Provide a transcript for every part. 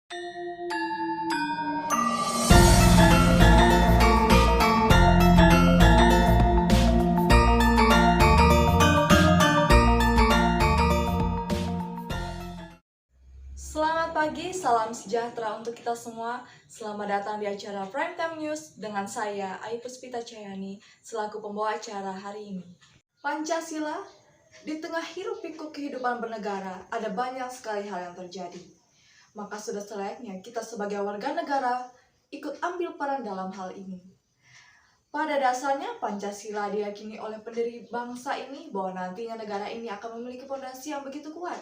Selamat pagi, salam sejahtera untuk kita semua. Selamat datang di acara Primetime News dengan saya, Ayu Puspita Cayani, selaku pembawa acara hari ini. Pancasila, di tengah hiruk-pikuk kehidupan bernegara, ada banyak sekali hal yang terjadi. Maka sudah selayaknya kita sebagai warga negara ikut ambil peran dalam hal ini. Pada dasarnya, Pancasila diyakini oleh pendiri bangsa ini bahwa nantinya negara ini akan memiliki fondasi yang begitu kuat.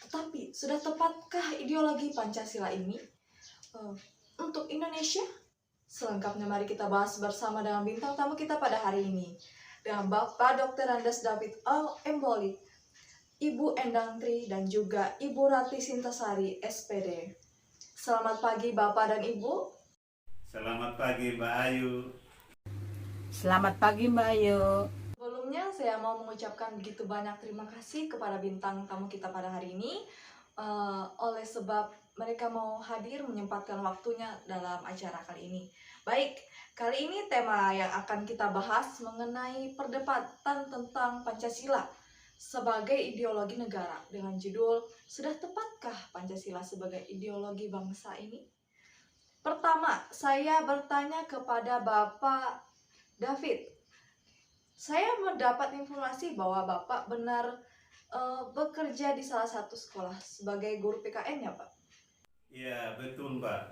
Tetapi, sudah tepatkah ideologi Pancasila ini untuk Indonesia? Selengkapnya mari kita bahas bersama dengan bintang tamu kita pada hari ini. Dengan Bapak Dr. Andes David Emboli, Ibu Endang Tri, dan juga Ibu Rati Sintasari, SPD. Selamat pagi Bapak dan Ibu. Selamat pagi Mbak Ayu. Selamat pagi Mbak Ayu. Sebelumnya saya mau mengucapkan begitu banyak terima kasih kepada bintang tamu kita pada hari ini oleh sebab mereka mau hadir menyempatkan waktunya dalam acara kali ini. Baik, kali ini tema yang akan kita bahas mengenai perdebatan tentang Pancasila sebagai ideologi negara dengan judul "Sudah tepatkah Pancasila sebagai ideologi bangsa ini?" Pertama, saya bertanya kepada Bapak David. Saya mendapat informasi bahwa Bapak benar bekerja di salah satu sekolah sebagai guru PKN ya Pak? Ya betul Mbak.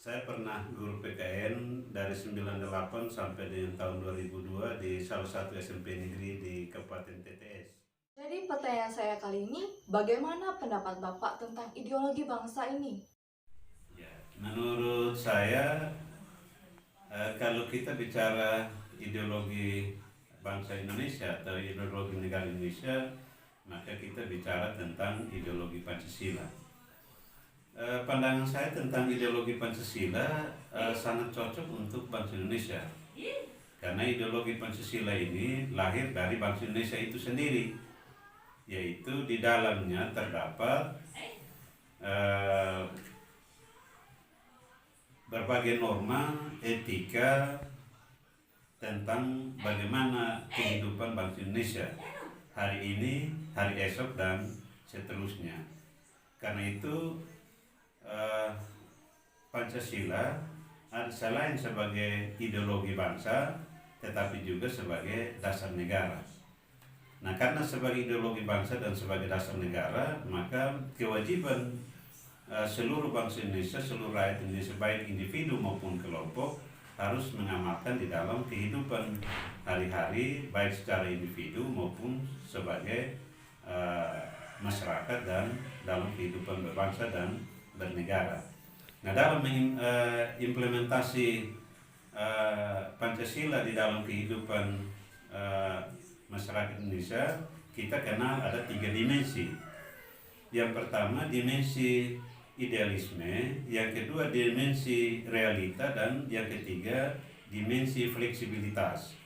Saya pernah guru PKN dari 98 sampai dengan tahun 2002 di salah satu SMP negeri di Kabupaten TTS. Jadi pertanyaan saya kali ini, bagaimana pendapat Bapak tentang ideologi bangsa ini? Ya, menurut saya kalau kita bicara ideologi bangsa Indonesia atau ideologi negara Indonesia, maka kita bicara tentang ideologi Pancasila. Pandangan saya tentang ideologi Pancasila sangat cocok untuk bangsa Indonesia, karena ideologi Pancasila ini lahir dari bangsa Indonesia itu sendiri, yaitu di dalamnya terdapat berbagai norma etika tentang bagaimana kehidupan bangsa Indonesia hari ini, hari esok, dan seterusnya. Karena itu Pancasila selain sebagai ideologi bangsa, tetapi juga sebagai dasar negara. Nah, karena sebagai ideologi bangsa dan sebagai dasar negara, maka kewajiban seluruh bangsa Indonesia, seluruh rakyat Indonesia, baik individu maupun kelompok, harus mengamalkan di dalam kehidupan hari-hari, baik secara individu maupun sebagai masyarakat dan dalam kehidupan berbangsa dan bernegara. Nah, dalam implementasi Pancasila di dalam kehidupan masyarakat Indonesia, kita kenal ada 3 dimensi. Yang pertama dimensi idealisme, yang kedua dimensi realita, dan yang ketiga dimensi fleksibilitas.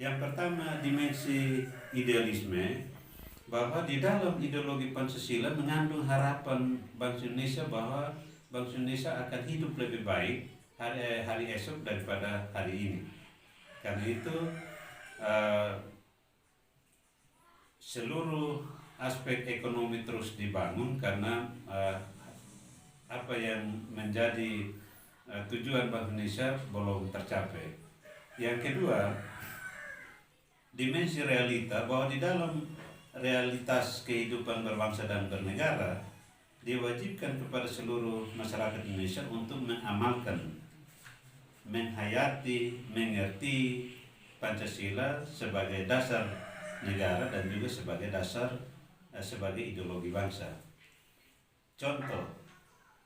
Yang pertama dimensi idealisme, bahwa di dalam ideologi Pancasila mengandung harapan bangsa Indonesia bahwa bangsa Indonesia akan hidup lebih baik hari esok daripada hari ini. Karena itu seluruh aspek ekonomi terus dibangun, karena apa yang menjadi tujuan bangsa Indonesia belum tercapai. Yang kedua, dimensi realita, bahwa di dalam realitas kehidupan berbangsa dan bernegara diwajibkan kepada seluruh masyarakat Indonesia untuk mengamalkan, menghayati, mengerti Pancasila sebagai dasar negara dan juga sebagai dasar sebagai ideologi bangsa. Contoh,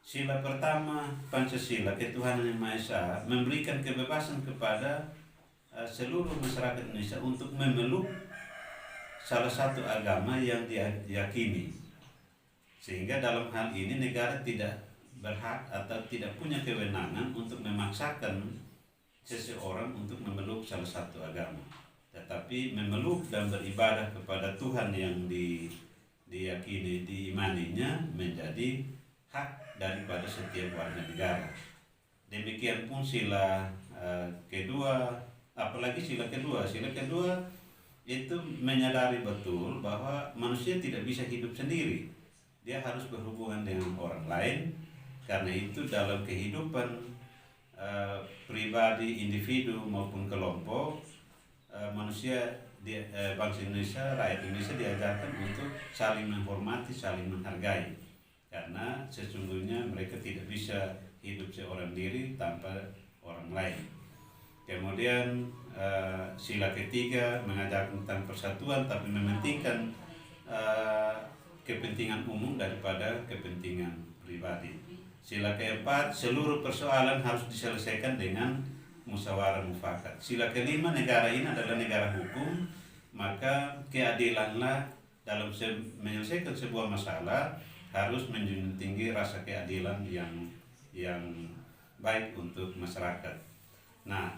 sila pertama Pancasila, ketuhanan yang Maha Esa, memberikan kebebasan kepada seluruh masyarakat Indonesia untuk memeluk salah satu agama yang diyakini, sehingga dalam hal ini negara tidak berhak atau tidak punya kewenangan untuk memaksakan seseorang untuk memeluk salah satu agama, tetapi memeluk dan beribadah kepada Tuhan yang diyakini, diimaninya menjadi hak daripada setiap warga negara. Demikian pun sila kedua, apalagi sila kedua itu menyadari betul bahwa manusia tidak bisa hidup sendiri. Dia harus berhubungan dengan orang lain. Karena itu dalam kehidupan pribadi, individu maupun kelompok, manusia bangsa Indonesia, rakyat Indonesia diajarkan untuk saling menghormati, saling menghargai. Karena sesungguhnya mereka tidak bisa hidup seorang diri tanpa orang lain. Kemudian sila ketiga mengajarkan tentang persatuan, tapi mementingkan kepentingan umum daripada kepentingan pribadi. Sila keempat, seluruh persoalan harus diselesaikan dengan musyawarah mufakat. Sila kelima, negara ini adalah negara hukum, maka keadilanlah dalam menyelesaikan sebuah masalah harus menjunjung tinggi rasa keadilan yang baik untuk masyarakat. Nah,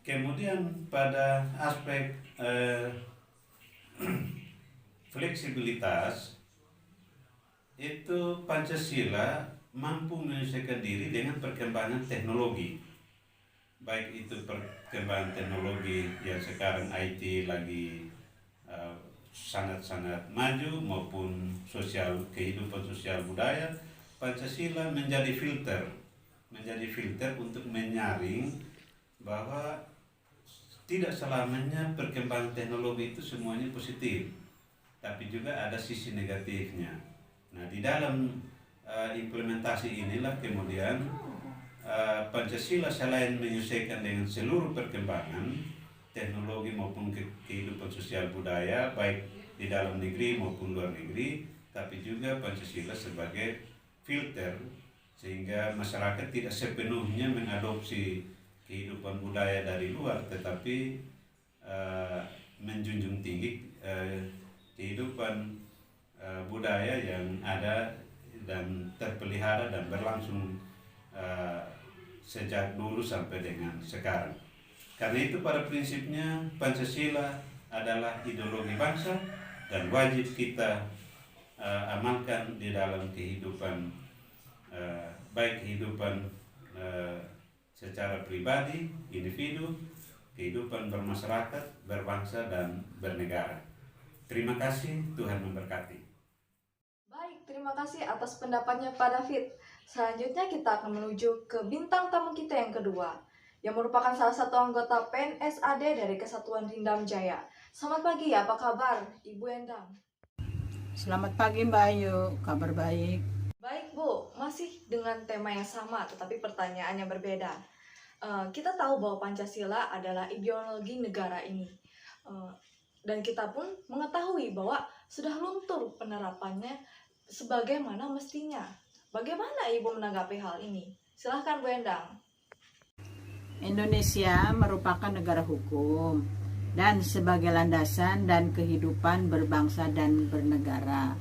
kemudian pada aspek fleksibilitas itu Pancasila mampu menyesuaikan diri dengan perkembangan teknologi, baik itu perkembangan teknologi yang sekarang IT lagi sangat-sangat maju maupun kehidupan sosial budaya. Pancasila menjadi filter untuk menyaring bahwa tidak selamanya perkembangan teknologi itu semuanya positif, tapi juga ada sisi negatifnya. Nah, di dalam implementasi inilah kemudian Pancasila selain menyesuaikan dengan seluruh perkembangan teknologi maupun kehidupan sosial budaya baik di dalam negeri maupun luar negeri, tapi juga Pancasila sebagai filter sehingga masyarakat tidak sepenuhnya mengadopsi kehidupan budaya dari luar, tetapi menjunjung tinggi kehidupan budaya yang ada dan terpelihara dan berlangsung sejak dulu sampai dengan sekarang. Karena itu pada prinsipnya Pancasila adalah ideologi bangsa dan wajib kita amalkan di dalam kehidupan, baik kehidupan secara pribadi, individu, kehidupan bermasyarakat, berbangsa dan bernegara. Terima kasih, Tuhan memberkati. Baik, terima kasih atas pendapatnya Pak David. Selanjutnya kita akan menuju ke bintang tamu kita yang kedua, yang merupakan salah satu anggota PNS AD dari Kesatuan Rindam Jaya. Selamat pagi, apa kabar Ibu Endang? Selamat pagi Mbak Ayu, kabar baik. Baik Bu, masih dengan tema yang sama tetapi pertanyaan yang berbeda. Kita tahu bahwa Pancasila adalah ideologi negara ini. Dan kita pun mengetahui bahwa sudah luntur penerapannya sebagaimana mestinya. Bagaimana Ibu menanggapi hal ini? Silahkan Bu Endang. Indonesia merupakan negara hukum dan sebagai landasan dan kehidupan berbangsa dan bernegara.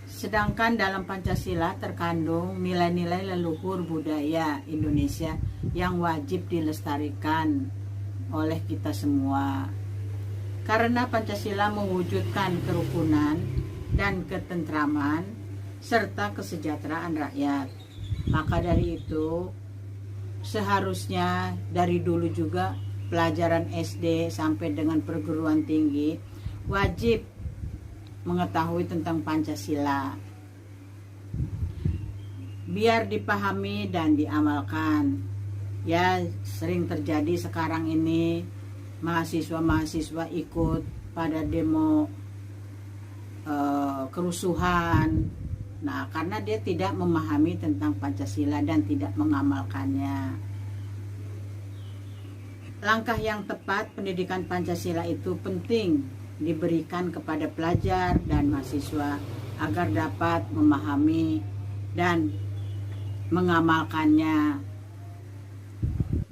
Sedangkan dalam Pancasila terkandung nilai-nilai leluhur budaya Indonesia yang wajib dilestarikan oleh kita semua. Karena Pancasila mewujudkan kerukunan dan ketentraman serta kesejahteraan rakyat. Maka dari itu seharusnya dari dulu juga pelajaran SD sampai dengan perguruan tinggi wajib mengetahui tentang Pancasila biar dipahami dan diamalkan. Ya, sering terjadi sekarang ini mahasiswa ikut pada demo kerusuhan. Nah, karena dia tidak memahami tentang Pancasila dan tidak mengamalkannya. Langkah yang tepat pendidikan Pancasila itu penting diberikan kepada pelajar dan mahasiswa agar dapat memahami dan mengamalkannya.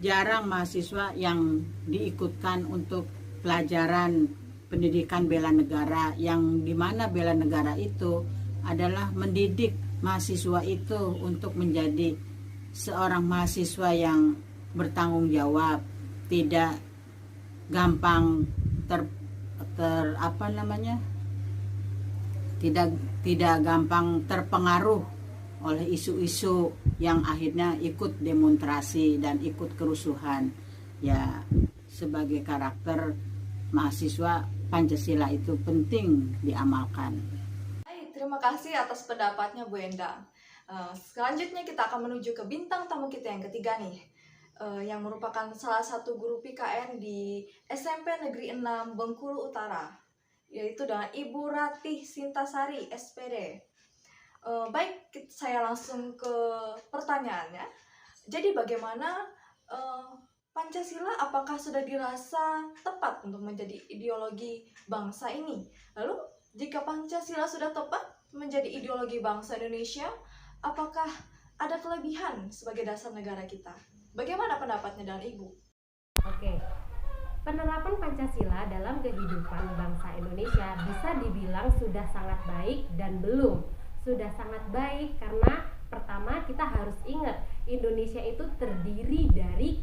Jarang mahasiswa yang diikutkan untuk pelajaran pendidikan bela negara, yang dimana bela negara itu adalah mendidik mahasiswa itu untuk menjadi seorang mahasiswa yang bertanggung jawab, tidak gampang tidak gampang terpengaruh oleh isu-isu yang akhirnya ikut demonstrasi dan ikut kerusuhan. Ya, sebagai karakter mahasiswa, Pancasila itu penting diamalkan. Baik, terima kasih atas pendapatnya Bu Endang. Selanjutnya kita akan menuju ke bintang tamu kita yang ketiga nih, yang merupakan salah satu guru PKN di SMP Negeri 6 Bengkulu Utara, yaitu dengan Ibu Ratih Sintasari, SPD. Baik, saya langsung ke pertanyaannya. Jadi bagaimana Pancasila apakah sudah dirasa tepat untuk menjadi ideologi bangsa ini? Lalu, jika Pancasila sudah tepat menjadi ideologi bangsa Indonesia, apakah ada kelebihan sebagai dasar negara kita? Bagaimana pendapatnya dengan Ibu? Oke, penerapan Pancasila dalam kehidupan bangsa Indonesia bisa dibilang sudah sangat baik dan belum. Sudah sangat baik karena pertama kita harus ingat Indonesia itu terdiri dari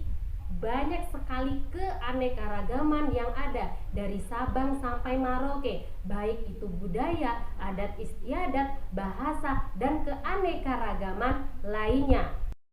banyak sekali keanekaragaman yang ada dari Sabang sampai Merauke, baik itu budaya, adat istiadat, bahasa, dan keanekaragaman lainnya.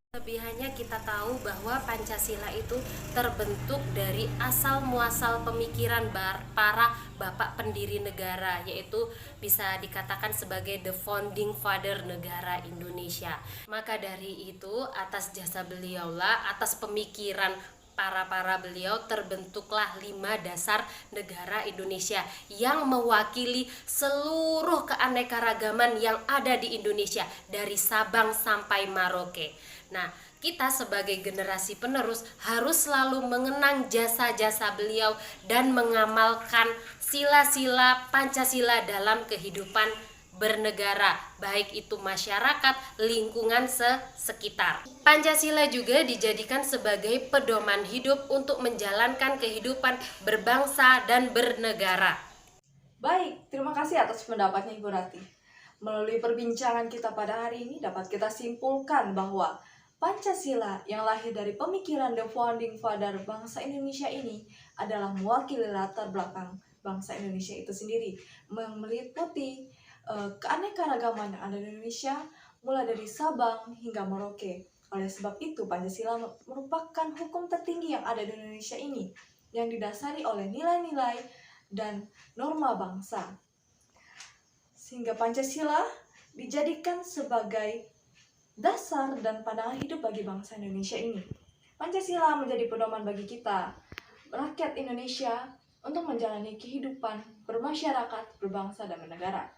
Kelebihannya kita tahu bahwa Pancasila itu terbentuk dari asal muasal pemikiran para bapak pendiri negara, yaitu bisa dikatakan sebagai the founding father negara Indonesia. Maka dari itu atas jasa beliaulah, atas pemikiran para beliau terbentuklah 5 dasar negara Indonesia yang mewakili seluruh keanekaragaman yang ada di Indonesia dari Sabang sampai Merauke. Nah, kita sebagai generasi penerus harus selalu mengenang jasa-jasa beliau dan mengamalkan sila-sila Pancasila dalam kehidupan bernegara, baik itu masyarakat, lingkungan sekitar. Pancasila juga dijadikan sebagai pedoman hidup untuk menjalankan kehidupan berbangsa dan bernegara. Baik, terima kasih atas pendapatnya Ibu Ratih. Melalui perbincangan kita pada hari ini dapat kita simpulkan bahwa Pancasila yang lahir dari pemikiran The Founding Father bangsa Indonesia ini adalah mewakili latar belakang bangsa Indonesia itu sendiri, meliputi keanekaragaman yang ada di Indonesia mulai dari Sabang hingga Merauke. Oleh sebab itu, Pancasila merupakan hukum tertinggi yang ada di Indonesia ini, yang didasari oleh nilai-nilai dan norma bangsa. Sehingga Pancasila dijadikan sebagai dasar dan pandangan hidup bagi bangsa Indonesia ini. Pancasila menjadi pedoman bagi kita, rakyat Indonesia, untuk menjalani kehidupan bermasyarakat, berbangsa, dan bernegara.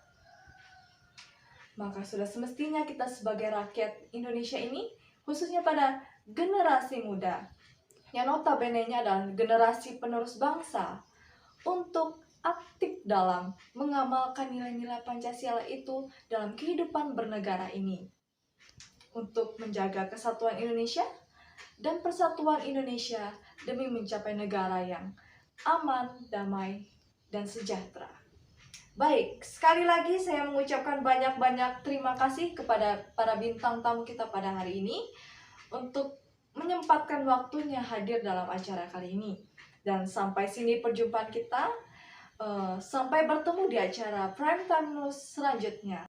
Maka sudah semestinya kita sebagai rakyat Indonesia ini, khususnya pada generasi muda, yang notabene-nya adalah generasi penerus bangsa, untuk aktif dalam mengamalkan nilai-nilai Pancasila itu dalam kehidupan bernegara ini, untuk menjaga kesatuan Indonesia dan persatuan Indonesia demi mencapai negara yang aman, damai, dan sejahtera. Baik, sekali lagi saya mengucapkan banyak-banyak terima kasih kepada para bintang tamu kita pada hari ini untuk menyempatkan waktunya hadir dalam acara kali ini. Dan sampai sini perjumpaan kita. Sampai bertemu di acara Prime Time News selanjutnya.